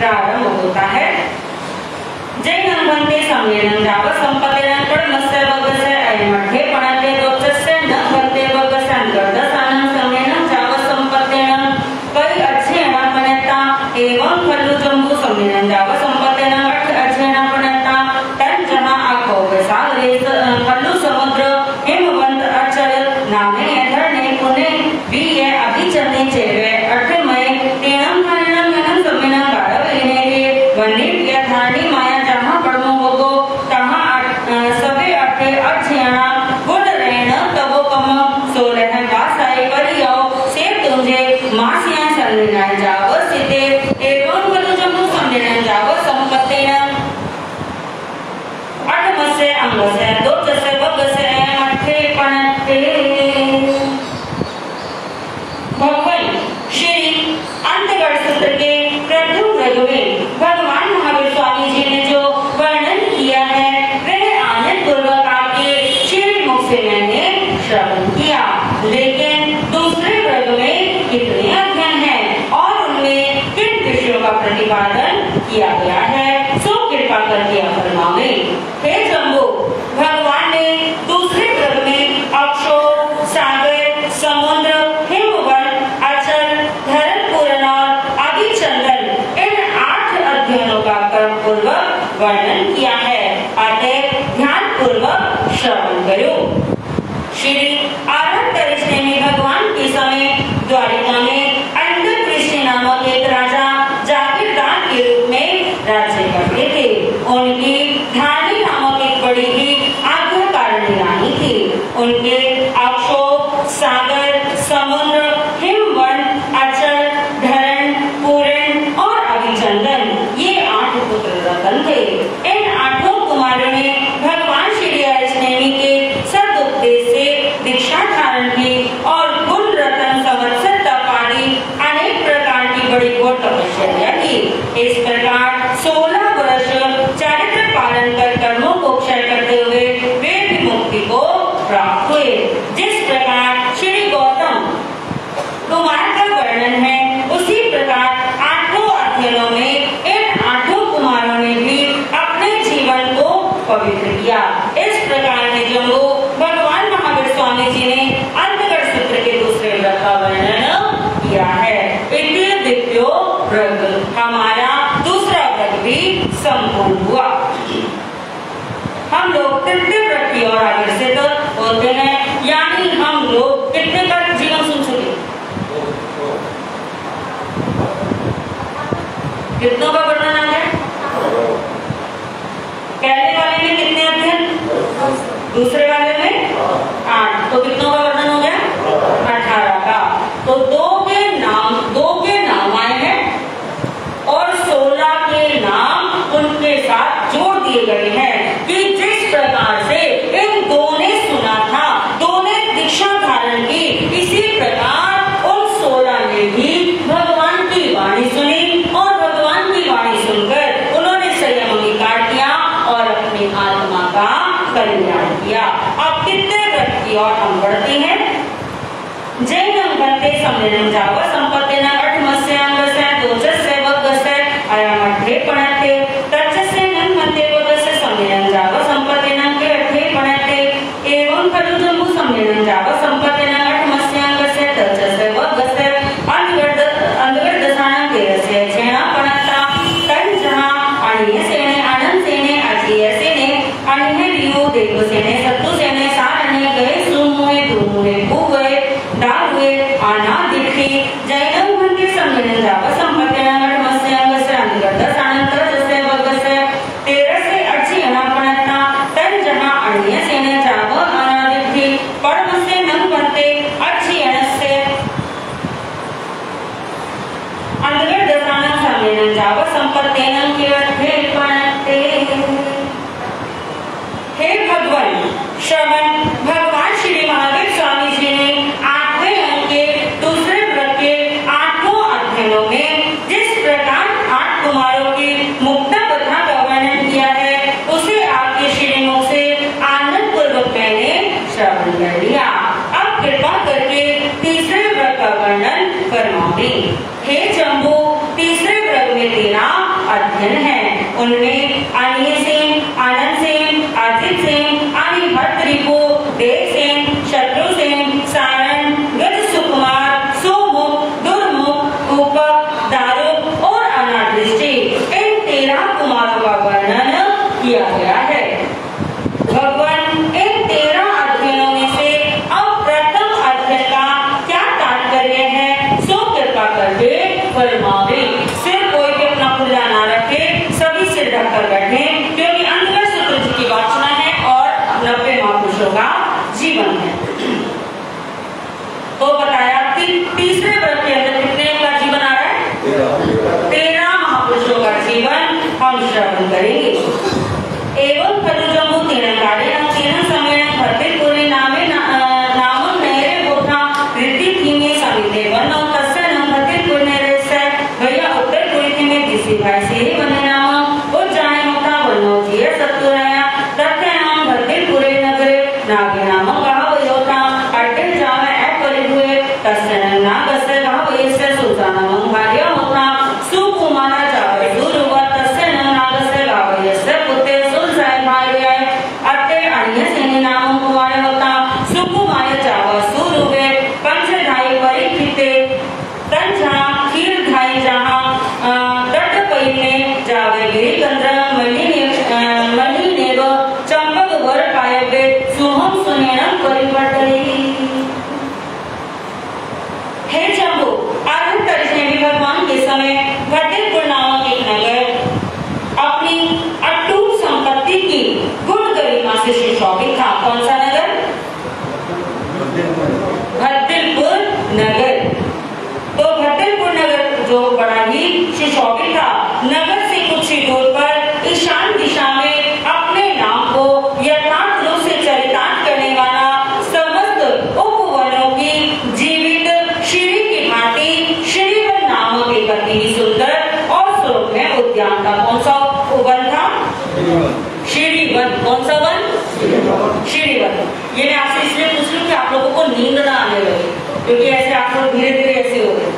प्रारंभ होता है। जैनं भन्ते सम्येनं जाव संपत्तेनं कर्मस्य भगस्य अयमर्थे पणते दोषस्य न भन्ते भगस्यान् गर्दसानं सम्येनं जाव संपत्तेनं कई अच्छेन पणता एवं खलु जम्बू सम्येनं जाव संपत्तेनं अच्छेन पणता तन जहां आखो सागरे खलु समुद्र हिमवंत अचल नामे धरणे पुणे बीए अभिचलने चेवे अर्थमय तेनम धारणम ननम सम्येनं गाढ़वेने वन्नी धारणी माया जहां पड़मो होगो तहां सवे अठे अच्छेना गुण रहन तबो कम सो रह बासाई करियो से तुझे मासिया सन्ना जाव सिते एवं बलु जम्मू सम्येनं जाव संपत्तेनं अठमस्य अंगस्य दोषस्य भगस्य अठे पणते। भगवान श्री अंतगढ़ सूत्र के प्रथम वर्ग में भगवान महावीर स्वामी जी ने जो वर्णन किया है वह आनंद पूर्वक आपके श्री मुख से मैंने श्रवण किया, लेकिन दूसरे वर्ग में कितने अध्ययन हैं और उनमें किन विषयों का प्रतिपादन किया गया है, सो कृपा करके फरमावे। हे जम्बो, भगवान ने दूसरे वर्ग में अक्षो, सागर, समुद्र, हिमवंत, अचल, धरन पूर्ण और अभिचंदन इन 8 अध्ययनों का कर्म पूर्वक वर्णन किया है। अतः ध्यान पूर्वक श्रवण करो। श्री आनंद तरिष्णे में भगवान के समय द्वारिका में अंधकृष्ण नामक एक राजा जागीरदार के रूप में राज्य करते थे। उनकी धारणी नामक एक बड़ी ही आज्ञाकारिणी रानी थी। उनके अक्षो, सागर, समुद्र, हिमवंत, अचल, धरण, पूर्ण और अभिचंदन ये 8 पुत्र रतन थे। इन 8 कुमारों ने भगवान श्री हरिष्णेमी के सदुपदेश से दीक्षा धारण की और गुण रतन संवत्सर तप आदि अनेक प्रकार की बड़ी घोर तपस्या की। इस प्रकार 16 वर्ष चरित्र पालन कर कर्मों को क्षय करते हुए वे भी मुक्ति को प्राप्त हुए। जिस प्रकार श्री गौतम कुमार का वर्णन है उसी प्रकार 8 अध्ययनों में इन 8 कुमारों ने भी अपने जीवन को पवित्र किया। इस प्रकार के जम्बो भगवान महावीर स्वामी जी ने अंतगढ़ सूत्र के दूसरे वर्ग का वर्णन किया है। इति दिव्यो वर्ग, हमारा दूसरा वर्ग भी संपूर्ण हुआ। हम लोग तृतीय वर्ग की ओर अग्रसर होते हैं, यानी हम लोग कितने तक जीवन सुन चुके? कितनों का वर्णन आ गया? पहले वाले में कितने अध्ययन? दूसरे वाले में 8, तो कितनों का वर्णन हो गया? 18 का। तो 2 के नाम आए हैं और 16 के नाम उनके साथ जोड़ दिए गए हैं कि जिस प्रकार से इन 2 ने सुना था, 2 ने दीक्षा धारण की, इसी प्रकार उन 16 ने भी भगवान की वाणी सुनी और भगवान की वाणी सुनकर उन्होंने संयम अंगीकार किया और अपनी आत्मा का कल्याण किया। अब कितने वर्ग की ओर हम बढ़ते हैं। जैनं भन्ते सम्येनं जाव संपत्तेनं अठमस्य अंगस्य दोषस्य भगस्य अयमर्थे पणते तच्चस्य न भन्ते भगस्य सम्येनं जाव संपत्तेनं के अर्थे पणते एवं खलु जम्बू सम्येनं जाव संपत्तेनं अठमस्य अंगस्य तच्चस्य भगस्य अंधगर्दसानं केरस्य छेना पणता तन जहां अणिय सेने आनंद सेने अजीय सेने अणिय लियो देव सेने सत्तु सेने सारने गए सुमुए दुमुए बुए दारुए अनादिखी जैनं भन्ते सम्येनं जाव संपत्तेनं अठमस्य अंगस्य अंधगर्दसानं तच्चस्य भगस्य तेरस्य अचीयना पणता तन जहां अणिय सेने जाव अनादिखी परमस्य न भन्ते अचीयनस्य अंधगर्दसानं सम्येनं जाव संपत्तेनं के अर्थे पणते। हे भगवान, श्रवण भगवान श्री महावीर स्वामी जी ने 8वें अंक के दूसरे वर्ग के 8 अध्ययनों में जिस प्रकार 8 कुमारों की मुक्ता कथा का वर्णन किया है उसे आपके श्री मुख से आनंद पूर्वक मैंने श्रवण कर लिया। अब कृपा करके तीसरे वर्ग का वर्णन फरमाओ। हे जम्बो, तीसरे वर्ग में तेरा अध्ययन है। उनमें अनिय सेन, आनंद सेन, अजित सेन, आर्यभट्ट रिपु, देव सेन, शत्रु सेन, सारण, गज सुकुमार, सोमुख, दुर्मुख, रूपक, दारुक और अनादृष्टि, इन 13 कुमारों का वर्णन किया गया है। भगवान इन 13 अध्ययनों में से अब प्रथम अध्ययन का क्या तात्पर्य है, सो कृपा करके फरमावे। सिर कोई भी अपना खुला ना रखे, सभी सिर ढककर बैठे, क्योंकि अंतर्गत सूत्र जी की वाचना है और 90 महापुरुषों का जीवन है। तो बताया कि तीसरे वर्ग के अंदर कितने का जीवन आ रहा है? 13 महापुरुषों का जीवन हम श्रवण करेंगे। एवं खलुजम्बु तीर्णकारे तीर्ण समेण भट्टिपुरे नामे नामं नैरे बोधा ऋद्धिथिमे समिते वनो तस्य न भट्टिपुरे रेसे भैया उत्तर पुरी में दिसी भाई से वने नाम उज्जैन मोटा वनो जिय सत्तुराया तथ्य नाम भट्टिपुरे नगरे नागे नाम कहा योता अट्टे जावे ऐ परि हुए तस्य न गसे कहा येसे सुजानमं भार्य होता सुकुमारा जावे दुर्वा तस्य न नागसे गावे येसे पुते अट्टे अन्य सेने नाम कुमार होता सुकुमार जावा सुरुवे पंचधाई परिखिते तंजा खीर धाई जहां तट पईने जावे गिरिकंद्र मणि नेव चंपक वर पायबे सुहम सुनेणं परिवर्तनी। हे जम्बू, आरंभ करने भी भगवान के समय भट्टिपुर नामक एक नगर अपनी अटूट संपत्ति की गुण गरिमा से सुशोभित था। कौन सा नगर? भट्टिपुर नगर। तो भट्टिपुर नगर जो बड़ा ही सुशोभित था, नगर से कुछ ही दूर पर ईशान दिशा में अपने नाम को यथार्थ रूप से चरितार्थ करने वाला समस्त उपवनों की जीवित श्री की भांति श्रीवन नामक एक अति सुंदर और सुरम्य उद्यान का कौन सा वन था? श्रीवन। कौन सा वन? श्रीवन। ये मैं आपसे इसलिए पूछ लूं कि आप लोगों को नींद ना आने लगे, क्योंकि ऐसे आप लोग धीरे धीरे ऐसे हो गए,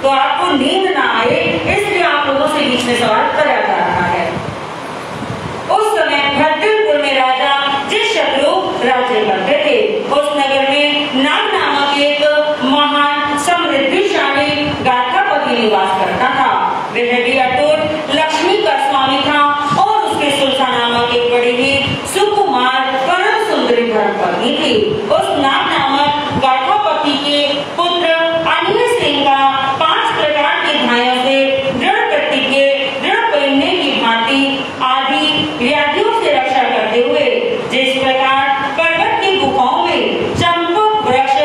तो आपको नींद ना आए, इसलिए आप लोगों से बीच में सवाल कराया जा रहा है। उस समय भट्टिपुर में राजा जिस शत्रु राज्य करते थे, उस नगर में नाग नामक एक महान समृद्धिशाली गाथापति निवास करता था। वह भी अटूट लक्ष्मी का स्वामी था और उसके सुल्तान नामक एक बड़ी ही सुकुमार परम सुंदरी धर्मपत्नी थी। उस नाग नामक गाथापति के पुत्र अनिय सेन का 5 प्रकार की धायों से दृढ़ कट्टी के दृढ़ पहनने की भांति आदि व्याधियों से रक्षा करते हुए जिस प्रकार पर्वत की गुफाओं में चंपक वृक्ष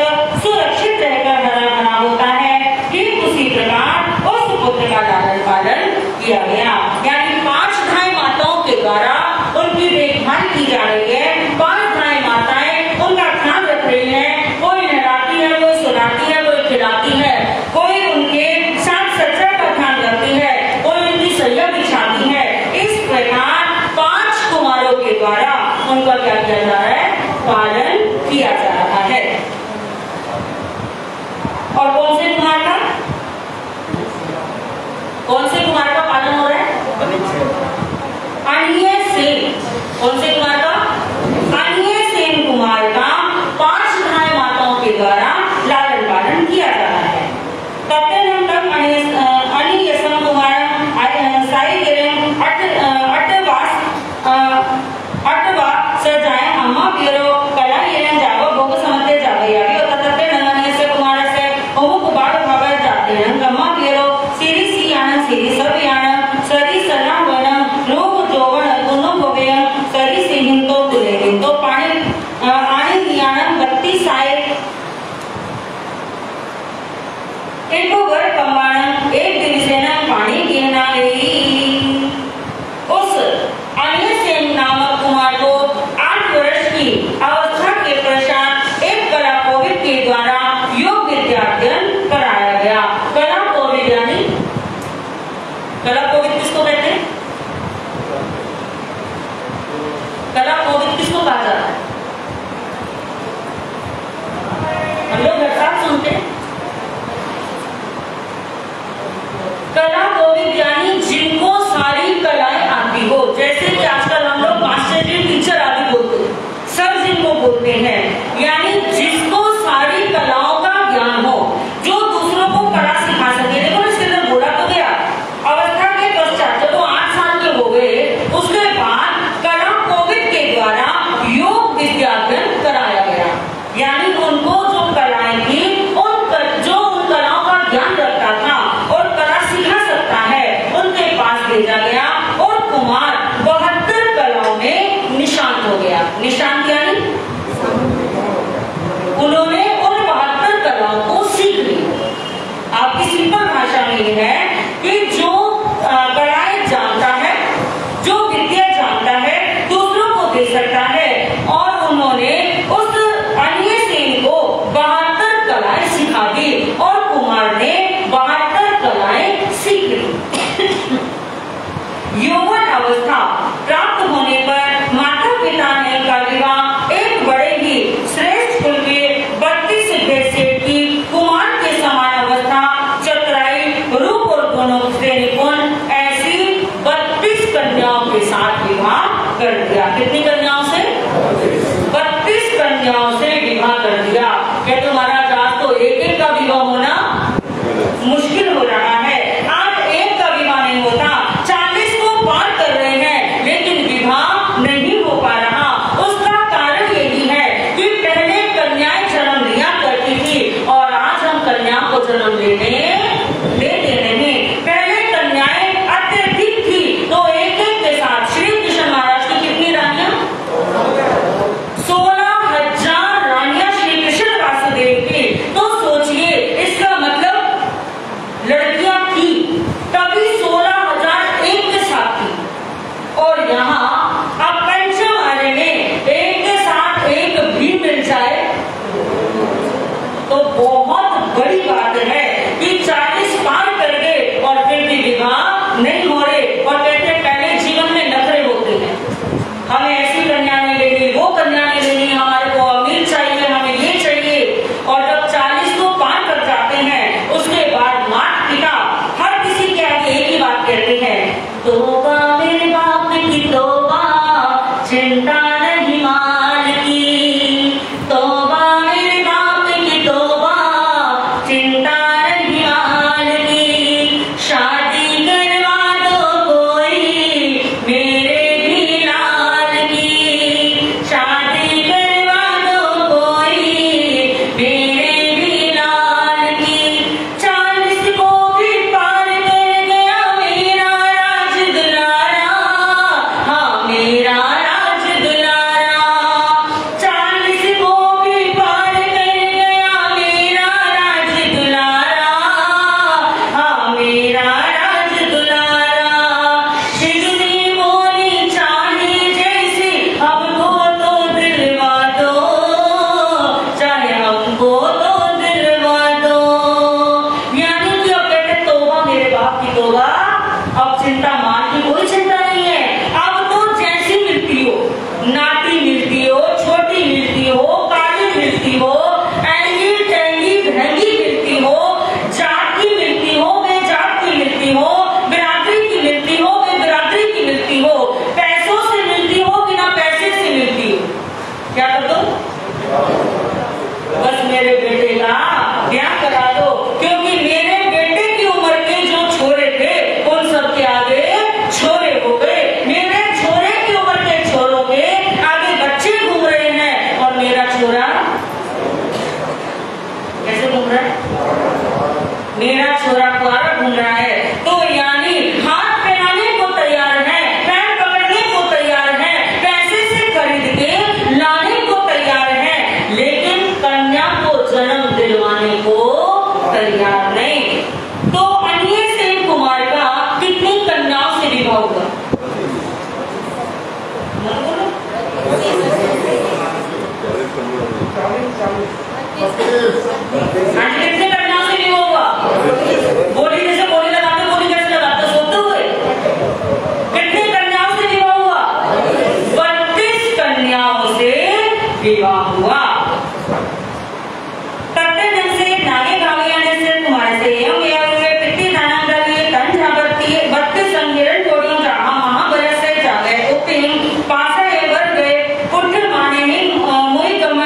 सुरक्षित रहकर हरा भरा होता है, ठीक उसी प्रकार उस पुत्र का लालन पालन किया गया। यानी 5 धाय माताओं के द्वारा उनकी देखभाल की जा रही है। 5 धाय माताएं उनका ध्यान रख रही हैं। कोई नहलाती है, कोई सुलाती है, कोई खिलाती है, कोई उनके साथ सच्चा का ध्यान रखती है, कोई उनकी सैया बिछाती है। इस प्रकार 5 कुमारों के द्वारा उनका क्या किया जा रहा है? पालन किया जा रहा है। और कौन से कुमार का? कौन से कुमार का पालन हो रहा है? अनिय सेन। कौन से कुमार का? अनिय सेन कुमार का 5 धाय माताओं के द्वारा लालन पालन किया जा रहा है। तत्नंतर अनियसम कुमार साई गिरन अटवा सजाए अम्मा बिरो कला येन जावो भोग समते जावे यावी और तत्ते नंदने से कुमार से ओमुक बाड़ भावर जाते हैं गम्मा बिरो सीरी सी आनंद सीरी सब आनंद सरी सना वन रूप जोवन दोनों भोगयन सरी से हिंदो कुले हिंदो पानी आने नियानन बत्ती साए एक वर कमाण एक दिवसेना पानी गिरना उस अनिय सेन नामक कुमार को 8 वर्ष की अवस्था के पश्चात एक कला कोविद के द्वारा योग विद्या अध्ययन कराया गया। कला कोविद यानी कला कोविद किसको कहते हैं? कला कोविद किसको कहा जाता है? हम लोग घर साथ सुनते हैं। बोलते हैं। यानी जिसको सारी कलाओं का ज्ञान हो, जो दूसरों को कला सिखा सके। देखो इसके अंदर बोला तो गया अवस्था के पश्चात जब वो 8 साल के हो गए, उसके बाद कला कोविद के द्वारा योग विद्याभ्यास कराया गया। यानी उनको जो कलाएं थी, जो उन कलाओं का ज्ञान रखता था और कला सिखा सकता है, उनके पास भेजा गया और कुमार 72 कलाओं में निशांत हो गया। निशांत यानी उन्होंने उन 72 कलाओं को सीख लिया। आपकी सिंपल भाषा में यह है कि जो कलाएं जानता है, जो विद्या जानता है, दूसरों को दे सकता है, और उन्होंने उस अन्य सेन को 72 कलाएं सिखा दी और कुमार ने 72 कलाएं सीख ली। यौवन अवस्था प्राप्त होने पर माता पिता ने का विवाह एक बड़े ही श्रेष्ठ कुल के 32 सेठ की कुमार के समान अवस्था, चतुराई, रूप और गुणों से निपुण ऐसी 32 कन्याओं के साथ विवाह कर दिया। कितनी कन्याओं से? 32 कन्याओं से विवाह कर दिया। क्या तुम्हारा आज तो एक का विवाह होना मुश्किल हो रहा है। आज एक का विवाह नहीं होता, 40 को पार कर रहे हैं, लेकिन विवाह नहीं हो पा रहा। उसका कारण यही है कि पहले कन्याएं जन्म लिया करती थी और आज हम कन्या को जन्म देते नहीं। पहले कन्याएं अत्यधिक थी, तो एक के साथ श्री कृष्ण महाराज की कितनी रानियां? 16,000 रानियां श्री कृष्ण वासुदेव की। तो सोचिए, इसका मतलब लड़कियां थी तभी 16,000 एक के साथ थी, और यहाँ अब पंचम आने में एक के साथ एक भी मिल जाए तो बहुत बड़ी बात है कि 40 पार कर गए और फिर भी विवाह नहीं हो रहे। और कहते पहले जीवन में नखरे होते हैं, हमें ऐसी कन्या नहीं लेनी, वो कन्या नहीं लेनी, हमारे को अमीर चाहिए, हमें ये चाहिए। और जब 40 को पार कर जाते हैं, उसके बाद माता पिता हर किसी के आगे एक ही बात कहते हैं, तोबा मेरे बाप की तोबा, चिंता नहीं माल की। तोबा मेरे बाप की तोबा, चिंता नहीं माल की। शादी करवा दो कोई मेरे भी लाल की। शादी करवा दो कोई मेरे भी लाल की। 40 को भी पार कर गया मेरा राज दुलारा, हाँ मेरा राज दुलारा। 40 को भी पार कर गया मेरा राज दुलारा, हाँ मेरा राज दुलारा। शिवजी बोली चाहे जैसे हमको तो दिलवा दो, चाहे हमको तो दिलवा दो। यानी कि अब कहते तोबा मेरे बाप की तोबा, अब चिंता मार की कोई चिंता नहीं है। अब तो जैसी मिलती हो, नाटी मिलती हो, छोटी मिलती हो, काली मिलती हो, ऐंगी टेंगी भैंगी मिलती हो, जात की मिलती हो, बेजात की मिलती हो, बिरादरी की मिलती हो, बेबिरादरी की मिलती हो, पैसों से मिलती हो, बिना पैसे से मिलती हो। क्या कर दो? बस मेरे बेटे का ब्याह करा दो, क्योंकि मेरे बेटे की उम्र के जो छोरे थे उन सब के आगे छोरे हो गए। मेरे छोरे की उम्र के छोरों के आगे बच्चे घूम रहे हैं, और मेरा छोरा कैसे घूम रहा है? मेरा छोरा कुआरा घूम रहा है। तो यानी हाथ फैलाने को तैयार है, पैर पकड़ने को तैयार है, पैसे से खरीद के लाने को तैयार है, लेकिन कन्या को जन्म दिलवाने को तैयार नहीं। तो अन्य सेन कुमार का कितनी कन्याओं से विवाह हुआ? कितने कन्याओं से विवाह हुआ? बोली जैसे बोली लगाते, बोली कैसे लगाते, सोते हुए। कितनी कन्याओं से विवाह हुआ? 32 कन्याओं से विवाह हुआ। तत्ते दिन से नागे भागे आने से तुम्हारे से एवं एवं हुए पित्ती दाना डालिए तन झाबत्ती 32 संगिरण जोड़ियों जहाँ महाबरस से जागे उपहिम पासा एवर गए पुत्र माने ही मुई गम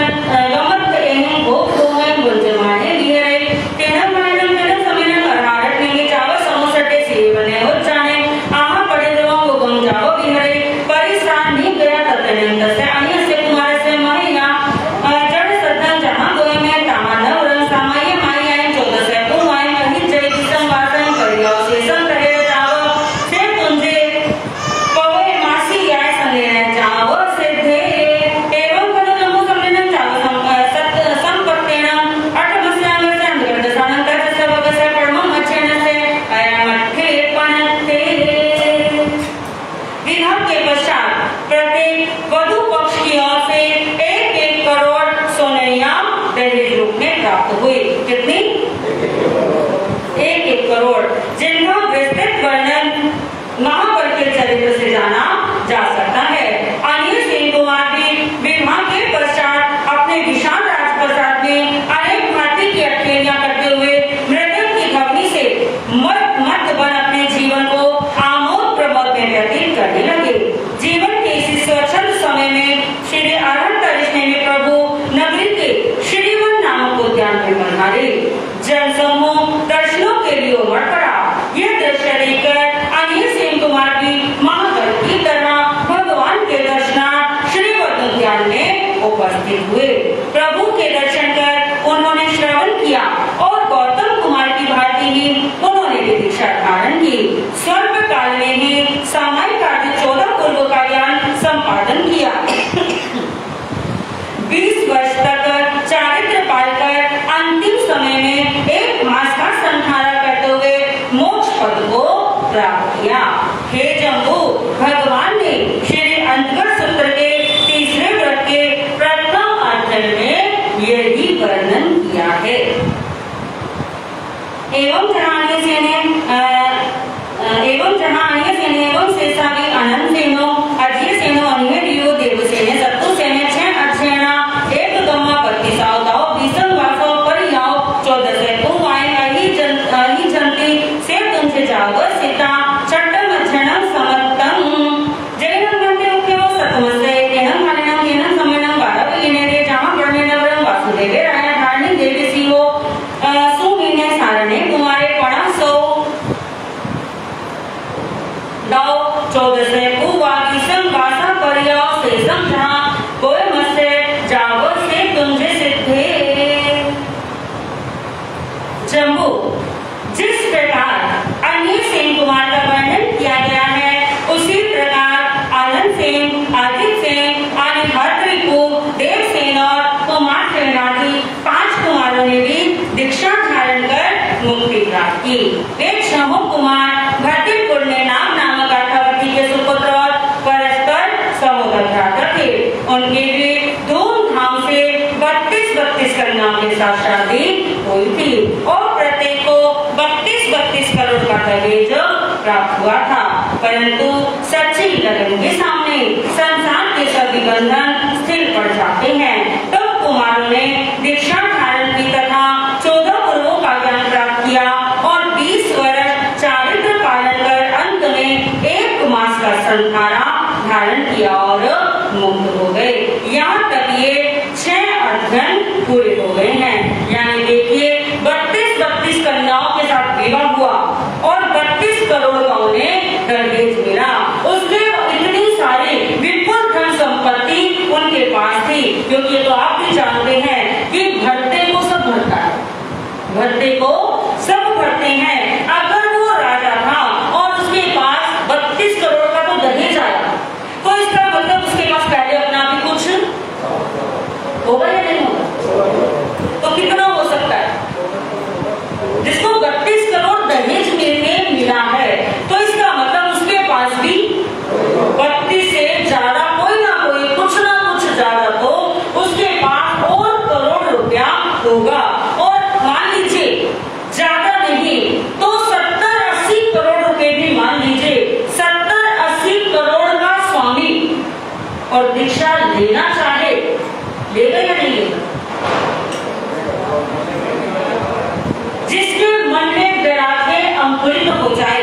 महाबल के चरित्र से जाना जा सकता है। अनिल सेन कुमार भी विवाह के पश्चात अपने विशाल राजप्रसाद में अनेक भांति की अटकेलियां करते हुए मृदंग की ध्वनि से मत बन अपने जीवन को आमोद प्रमोद में व्यतीत करने लगे। जीवन के इसी स्वच्छंद समय में श्री अनंत ने प्रभु नगरी के श्रीवन नामक उद्यान में पधारे। जनसमूह दर्शनों के लिए उमड़ पड़ा। यह दृश्य देखकर अनिल सेन कुमार भी महाबल की तरह भगवान के दर्शनार्थ श्रीवन उद्यान में उपस्थित हुए। प्रभु के दर्शन कर उन्होंने श्रवण किया और गौतम कुमार की भांति ही उन्होंने भी दीक्षा धारण की। स्वल्प काल में ही सामायिक आदि 14 पूर्व का ज्ञान संपादन किया। 20 वर्ष तक चारित्र पालकर अंतिम समय में 1 मास का संहारा करते हुए मोक्ष पद को प्राप्त किया। हे जम्बू, भगवान ने श्री अंतगढ़ सूत्र के तीसरे व्रत के प्रथम अध्याय में यही वर्णन किया है। एवं जहां सेने एवं शेषावी अनंत सेनो अजय सेनो अनिहेडियो देव सेने सत्तु सेने 6 अक्षयणा 1 गम्मा 32 आवताओ 20 वासो परियाओ 14 से तुम आए अही जनती से तुमसे जाओ सीता चट्टम अक्षणम समत्तम जैनम गंते उक्यो सतमसे केनम माननम केनम समयनम बारव इनेरे जामा ब्रह्मेनवरम वासुदेवे राया धारणी देवी सीहो सुमीने सारणे कुमारे पणा सो 14 से पूवागी संवासा परियाओ से समझा कोई मस्से जागो से तुमसे सिद्धे। जम्बू, जिस प्रकार अनिल सेन कुमार का वर्णन किया गया है उसी प्रकार आनंद सेन, आदित्य सेन, अनिहत्रिकु, देवसेन और कुमार सेन आदि 5 कुमारों ने भी दीक्षा धारण कर मुक्ति प्राप्त की। वे छहों कुमार भट्टिपुर ने नामक अर्थावती के सुपुत्र और परस्पर सहोदर थे। उनकी भी धूमधाम से 32 कन्याओं के साथ शादी हुई थी और प्रत्येक को 32 करोड़ का दहेज प्राप्त हुआ था। परंतु सच्ची लगन के सामने संसार के सभी बंधन स्थिर पड़ जाते हैं। तो कुमारों ने दीक्षा धारण की तथा 14 पूर्वों का ज्ञान प्राप्त किया और 20 वर्ष चारित्र पालन कर अंत में 1 मास का संहारा धारण किया और मुक्त हो गए। यहाँ तक ये 6 अध्ययन पूरे हो गए हैं। यानी देखिए 32 कन्याओं के साथ विवाह हुआ और 32 करोड़ का उन्हें दहेज मिला। उसके इतनी सारी विपुल धन संपत्ति उनके पास थी, क्योंकि तो आप भी जानते हैं कि भरते को सब भरता है, भरते को सब भरते हैं। अगर वो राजा था और उसके पास 32 करोड़ का तो दहेज आया, तो इसका मतलब उसके पास पहले अपना भी कुछ होगा या नहीं होगा? तो कितना हो सकता है? जिसको 32 करोड़ दहेज मिला है, तो इसका मतलब उसके पास भी 32 से ज्यादा कोई ना कोई कुछ ना कुछ ज्यादा तो उसके पास और करोड़ रुपया होगा। और मान लीजिए ज्यादा नहीं तो 70-80 करोड़ रुपए भी मान लीजिए, 70-80 करोड़ का स्वामी और दीक्षा लेना चाहे, लेगा या नहीं लेगा? जिसके मन में वैराग्य अंकुरित हो जाए,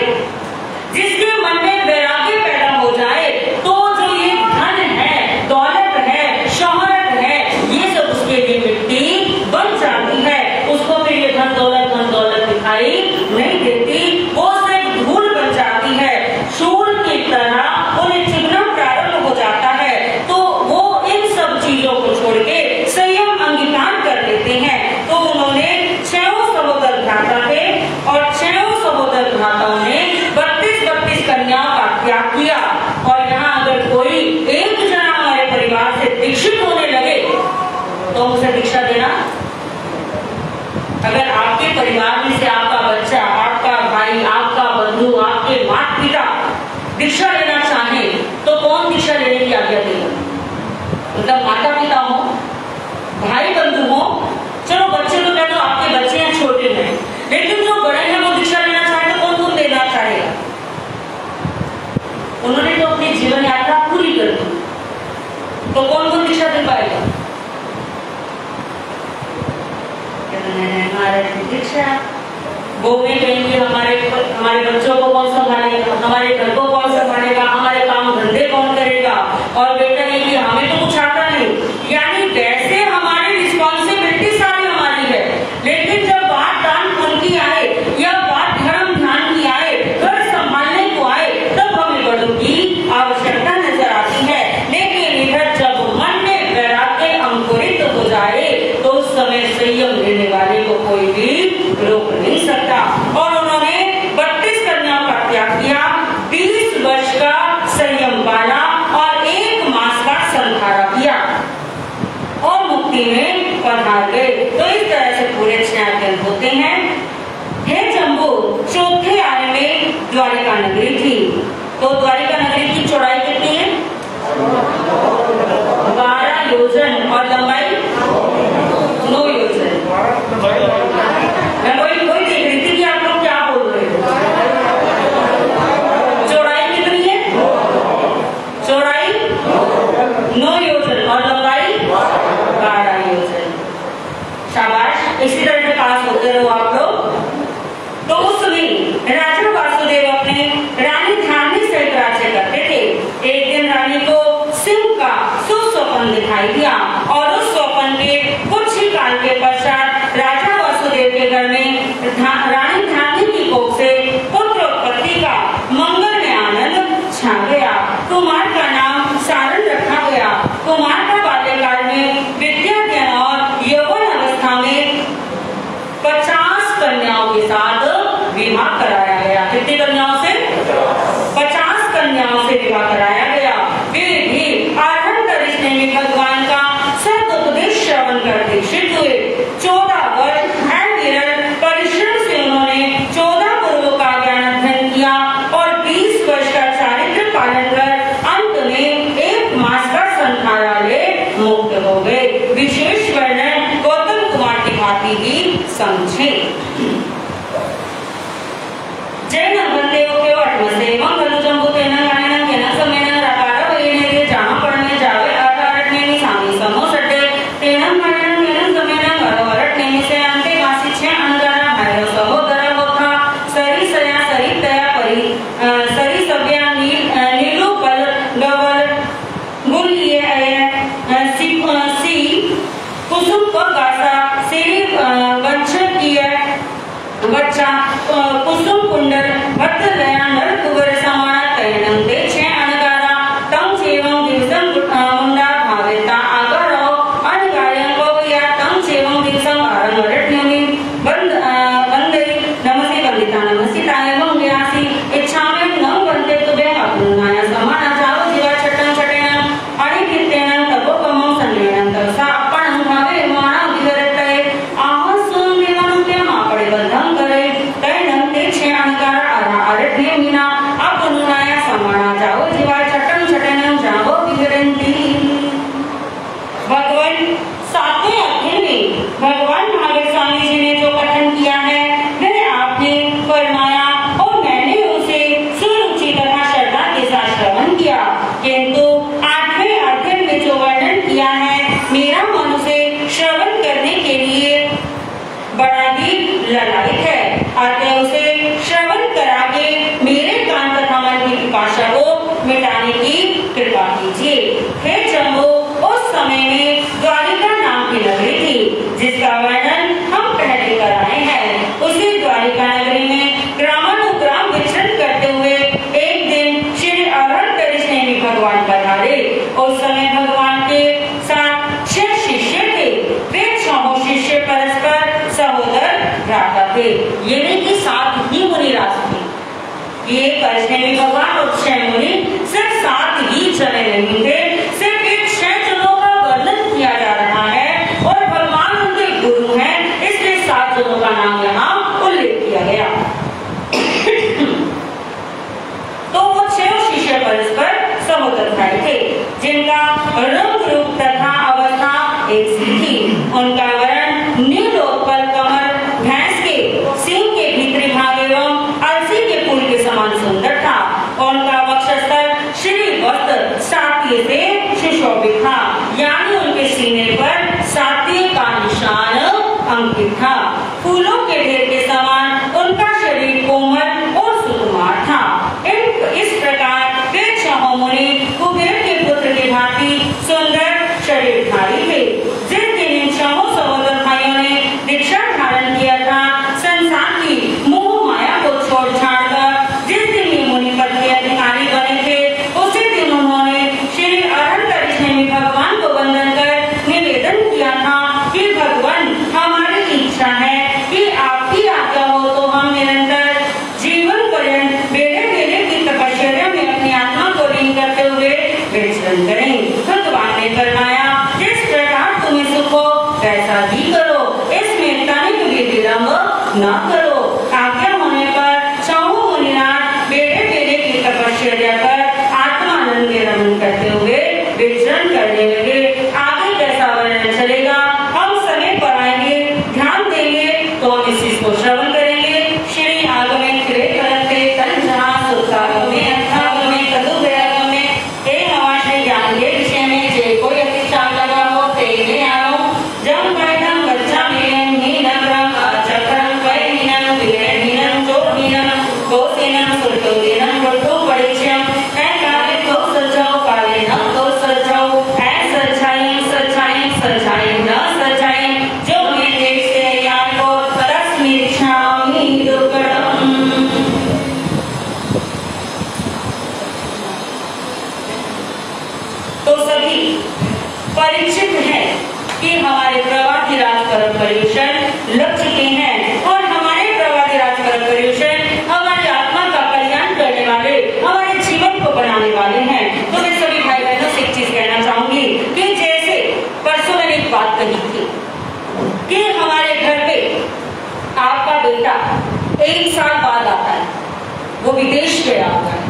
जिसके मन में वैराग्य पैदा हो जाए, तो जो ये धन है, दौलत है, शोहरत है, ये सब उसके लिए मिट्टी बन जाती है। उसको फिर ये धन दौलत दिखाई नहीं देती, वो सिर्फ धूल बन जाती है। शूल की तरह उन्हें चुभना प्रारंभ हो जाता है, तो वो इन सब चीजों को छोड़ के संयम अंगीकार कर लेते हैं। तो उन्होंने 6 सहोदर भ्राता थे और 6 सहोदर भ्राताओं ने 32 कन्याओं का त्याग किया। और यहाँ अगर कोई एक जना हमारे परिवार से दीक्षित होने लगे तो उसे दीक्षा देना। अगर आपके परिवार में से आपका बच्चा, आपका भाई, आपका बंधु, आपके माता पिता दीक्षा लेना चाहे तो कौन दीक्षा लेने की आज्ञा देगा? मतलब माता पिता हो, भाई बंधु हो, चलो बच्चे तो कहते आपके बच्चे हैं, छोटे हैं, लेकिन जो बड़े हैं वो दीक्षा लेना चाहे तो कौन देना चाहेगा? हमारे बच्चों को कौन संभालेगा, हमारे घर को कौन संभालेगा, हमारे काम धंधे कौन करेगा, और बेटा ये कि हमें तो कुछ आता नहीं। यानी वैसे हमारी रिस्पॉन्सिबिलिटी सारी हमारी है, लेकिन जब बात दान पुण्य की आए या बात धर्म ध्यान की आए, घर संभालने को आए, तब हमें बड़ों की आवश्यकता नजर आती है। लेकिन इधर जब मन में वैराग्य अंकुरित हो जाए तो उस समय संयम लेने वाले को कोई भी रोक नहीं सकता। और उन्होंने 32 कन्याओं का त्याग किया, 20 वर्ष का संयम पाला और 1 मास का संधारा किया और मुक्ति में पधार गए। तो इस तरह से पूरे 6 अध्याय होते हैं। हे जम्बू, चौथे आने में द्वारिका नगरी थी। तो द्वारिका नगरी की चौड़ाई कितनी है? 12 योजन और लंबाई 9 योजन। मैं कोई देख रही थी कि आप लोग क्या बोल रहे हो। चौड़ाई कितनी है? चौड़ाई 9 योजन और लंबाई 12 योजन। शाबाश, इसी तरह से पास होते रहो आप लोग। तो उस समय राजा वासुदेव अपने रानी ध्यानी सहित राज्य करते थे। एक दिन रानी को सिंह का सुस्वप्न दिखाई दिया और उस स्वप्न के कुछ ही काल के पश्चात राजा वासुदेव के घर में रानी ध्यानी की कोख से पुत्र उत्पत्ति का मंगल में आनंद छा गया। कुमार का नाम सारण रखा गया। कुमार का बाल्यकाल में विद्या ज्ञान और यौवन अवस्था में 50 कन्याओं के साथ विवाह कराया गया। कितनी कन्याओं से? 50 कन्याओं से विवाह कराया गया। वे भी आरहण तरिश्ते में भगवान का सदुपदेश श्रवण करते सिद्ध हुए। 14 वर्ष विरल परिश्रम से उन्होंने 14 पूर्व का ज्ञान अध्ययन किया और 20 वर्ष का चारित्र पालन कर अंत में 1 मास का संधारा ले मुक्त हो गए। विशेष वर्णन गौतम कुमार की भांति ही समझे। जय नंददेव के वटमसे मंगल जंबू तेना गायना केना समेना राकार वयने रे जामा पड़ने जावे आधारटने में सामी समो सटे तेना गायना केना समेना गरवरटने में से अंते वासी छे अंगारा भैरव सहोदर होता सरी सया सरी तया परी सरी सभ्या नीलू पल गवर गुलिये आय सी कुसुम को गासा सिरी वंश किया बच्चा कुसुम कुंडल भक्त दया नर कुबर समाना तैनम दे छे अनगारा तम सेवं दिवसं मुंडा भावेता आगरो अनगायं कोया तम सेवं दिवसं आरंगरट्योनि बंदे नमस्ते वंदिता नमस्ताय मंगयासी इच्छामें न वंदे तुबे अपनुनाय समाना जाव जीवा छटं छटेन अणिकितेन तपोकमं संलेनं तसा अपनं भावे माना विगरतय आहसं देवं ते मापड़े बंधं करे तैनं ते छे अनगार आरठ्य मीना अपनुनाय समाना जाव जीवा छटं छटेन जाव विगरंती। भगवान 7वें अध्याय में भगवान महावीर स्वामी जी ने जो कथन किया है वह आपने फरमाया और मैंने उसे सुरुचि तथा श्रद्धा के साथ श्रवण किया, किंतु 8वें अध्याय में जो वर्णन किया है मेरा मन उसे श्रवण करने के लिए बड़ा ही ललायित है। अतः उसे श्रवण करा के मेरे कान तथा मन की पिपाशा को मिटाने की कृपा कीजिए। हे जम्बू, उस समय में द्वारिका नाम की नगरी थी जिसका वर्णन हम पहले कर आए हैं। उसी द्वारिका नगरी में ग्रामानुग्राम विचरण करते हुए एक दिन श्री आरहण तरिश्ते में भगवान पधारे। उस समय भगवान के साथ 6 शिष्य थे। वे 6 शिष्य परस्पर सहोदर भ्राता थे। ये नहीं कि 7 ही मुनिराज थे। ये तरिश्ते में भगवान और 6 मुनि सिर्फ 7 ही जने नहीं थे, सिर्फ इन 6 जनों का वर्णन किया जा रहा है और भगवान उनके गुरु हैं, इसलिए 7 जनों का नाम यहाँ उल्लेख किया गया। तो वो 6 शिष्य परस्पर सहोदर भाई थे जिनका रंग रूप तथा अवस्था एक सी थी। उनका वर्ण नीलोत्पल कमल, भैंस के सिंह के भीतरी भाग एवं अलसी के फूल के समान सुंदर था। उनका वक्षस्थल श्री वस्त्र सात्य से सुशोभित था, यानी उनके सीने पर सात्य का निशान अंकित था। फूलों के ढेर के समान उनका शरीर कोमल और 1 साल बाद आता है, वो विदेश गया होता है,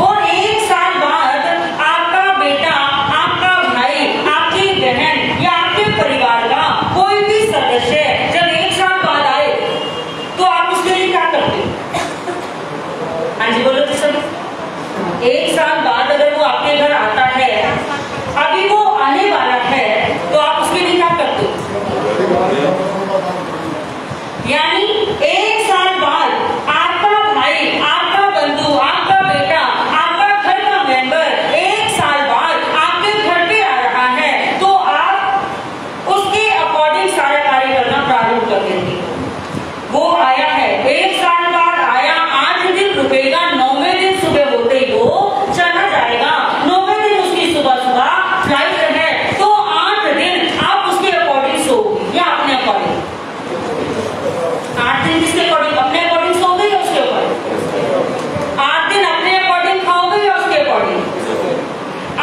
और 1 साल बाद आपका बेटा, आपका भाई, आपकी बहन या आपके परिवार का कोई भी सदस्य जब 1 साल बाद आए तो आप उसके लिए क्या करते? हाँ जी बोलो तो सर। 1 साल बाद अगर वो आपके घर आता है, अभी वो आने वाला है, तो आप उसके लिए क्या करते? यानी 1 साल बाद आपका भाई, आपका बंधु, आपका बेटा, आपका घर का मेंबर 1 साल बाद आपके घर पे आ रहा है, तो आप उसके अकॉर्डिंग सारे कार्य करना प्रारंभ कर देंगे। वो आया है, 1 साल बाद आया, 8 दिन रुकेगा, 9वें दिन सुबह होते ही वो चला जाएगा। 9वें दिन उसकी सुबह सुबह फ्लाइट है, तो 8 दिन आप उसके अकॉर्डिंग सोओगे या अपने अकॉर्डिंग? 8 दिन किसके अकॉर्डिंग? अपने अकॉर्डिंग सोओगे या उसके अकॉर्डिंग? 8 दिन अपने अकॉर्डिंग खाओगे या उसके अकॉर्डिंग?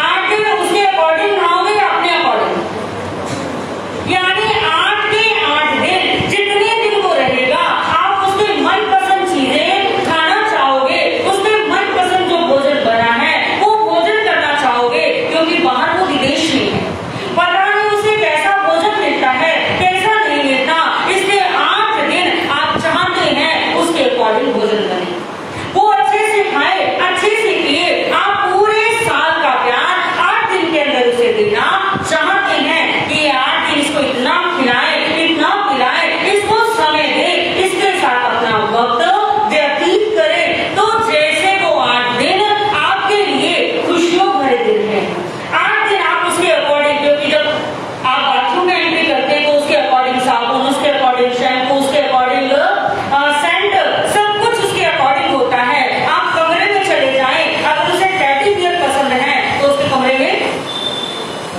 8 दिन उसके अकॉर्डिंग खाओगे या अपने अकॉर्डिंग? यानी 8 के 8 दिन जितने दिन वो रहेगा, आप उसके मनपसंद चीजें खाना चाहोगे, उसके मनपसंद जो भोजन बना है वो भोजन करना चाहोगे, क्योंकि बाहर वो विदेश में है, पता नहीं उसे कैसा भोजन मिलता है, कैसा नहीं मिलता, इसलिए 8 दिन आप चाहते हैं उसके अकॉर्डिंग भोजन करें, वो अच्छे से खाए, अच्छे से पिए। आप पूरे साल का प्यार 8 दिन के अंदर उसे देना चाहते हैं कि 8 दिन इसको इतना खिलाए, इतना पिलाए, इसको समय दे, इसके साथ अपना वक्त व्यतीत करें। तो जैसे वो 8 दिन आपके लिए खुशियों भरे दिन है, 8 दिन आप उसके अकॉर्डिंग, क्योंकि जब आप बाथरूम में एंट्री करते हैं तो उसके अकॉर्डिंग साबुन, उसके अकॉर्डिंग शैम्पू, उसके अकॉर्डिंग सैंडल, सब कुछ उसके अकॉर्डिंग होता है। आप कमरे में चले जाएं, अगर उसे टेडी बियर पसंद है तो उसके कमरे में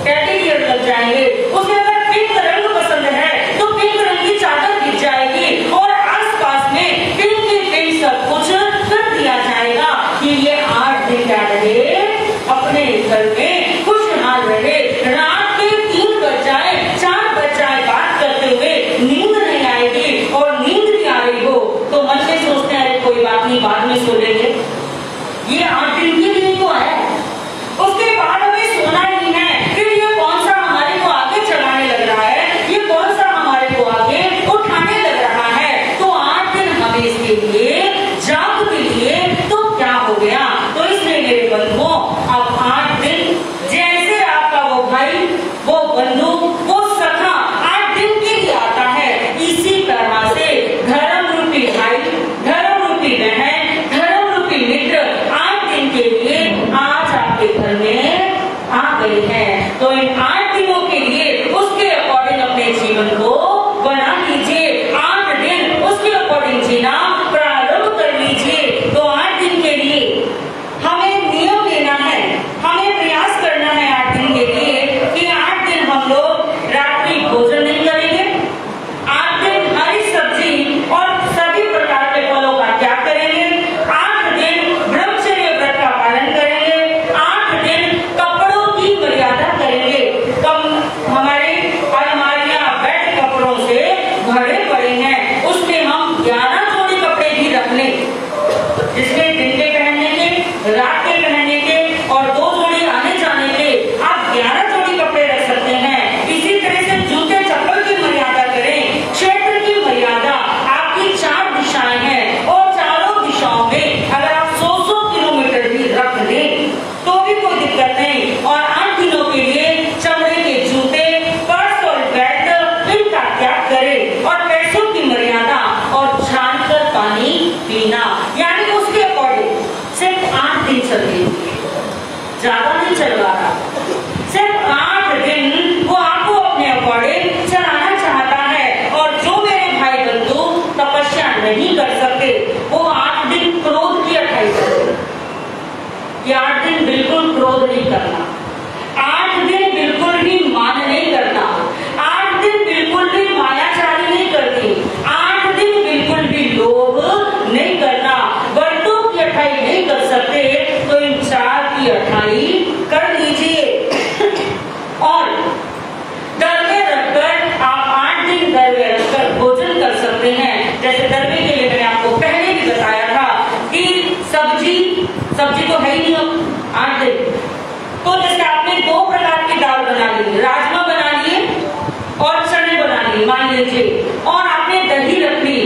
टेडी बियर लग जाएंगे, उसे अगर पिंक रंग पसंद है तो पिंक रंग की चादर गिर जाएगी, और आसपास में पिंक ही पिंक सब कुछ कर दिया जाएगा कि ये 8 दिन क्या रहे, अपने घर में खुशहाल रहे। रात के 3 बज जाए, 4 बज जाए, बात करते हुए नींद नहीं आएगी, और नींद नहीं आ रही हो तो मन में सोचते हैं कोई बात नहीं, बाद में सो लेंगे। ये 8 दिन के लिए तो आया है, उसके बाद हमें सोना नहीं है, फिर ये कौन सा हमारे को आगे चढ़ाने लग रहा है, ये कौन सा हमारे को आगे उठाने लग रहा है, तो 8 दिन हमें इसके लिए जाग के लिए, तो क्या हो गया? तो इसलिए मेरे बंधुओं, अब 8 दिन जैसे आपका वो भाई, वो बंधु, वो सखा 8 दिन के लिए आता है, इसी तरह से धर्म रूपी भाई, धर्म रूपी बहन, धर्म रूपी मित्र 8 दिन के लिए आज आपके घर में आ गए हैं। तो इन 8 दिनों के लिए उसके अकॉर्डिंग अपने जीवन को बना लीजिए, 8 दिन उसके अकॉर्डिंग जीना प्रारंभ कर लीजिए। तो 8 दिन के लिए हमें नियम लेना है, हमें प्रयास करना है 8 दिन के लिए कि 8 दिन हम लोग रात्रि भोजन नहीं करेंगे, 8 दिन हरी सब्जी और सभी प्रकार के फलों का त्याग करेंगे, 8 दिन ब्रह्मचर्य व्रत का पालन करेंगे, 8 दिन कपड़ों की मर्यादा करेंगे। हमारे अलमारियां बेड कपड़ों से भरे पड़े हैं, उसमें हम 11 जोड़ी कपड़े भी रख लें, जिसमें दिन के पहनने के, रात के पहनने के और 2 जोड़ी आने जाने के, आप 11 जोड़ी कपड़े रख सकते हैं। इसी तरह से जूते चप्पल की मर्यादा करें, क्षेत्र की मर्यादा, आपकी 4 दिशाएं हैं और चारों दिशाओं में अगर आप 100 किलोमीटर भी रख लें तो भी कोई दिक्कत नहीं। और 8 दिनों के लिए चमड़े के जूते, पर्स और बेल्ट इनका त्याग करें, और पैसों की मर्यादा और छानकर पानी पीना, यानी उसके अकॉर्डिंग सिर्फ 8 दिन चलिए, ज्यादा नहीं चलवा रहा, सिर्फ 8 दिन वो आपको अपने अकॉर्डिंग चलाना चाहता है। और जो मेरे भाई बंधु तपस्या नहीं कर सकते, वो 8 दिन क्रोध की अठाई करते, कि 8 दिन बिल्कुल क्रोध नहीं करना, 8 दिन बिल्कुल भी मान नहीं करना, 8 दिन बिल्कुल भी मायाचारी नहीं करती, 8 दिन बिल्कुल भी लोभ नहीं करना, व्रतों की अठाई नहीं कर सकते, तो इन 4 की अठाई कर लीजिए। सब्जी तो है ही नहीं अब 8 दिन। तो जैसे आपने 2 प्रकार की दाल बना ली, राजमा बना लिए और चने बना लिए मान लीजिए, और आपने दही रख ली,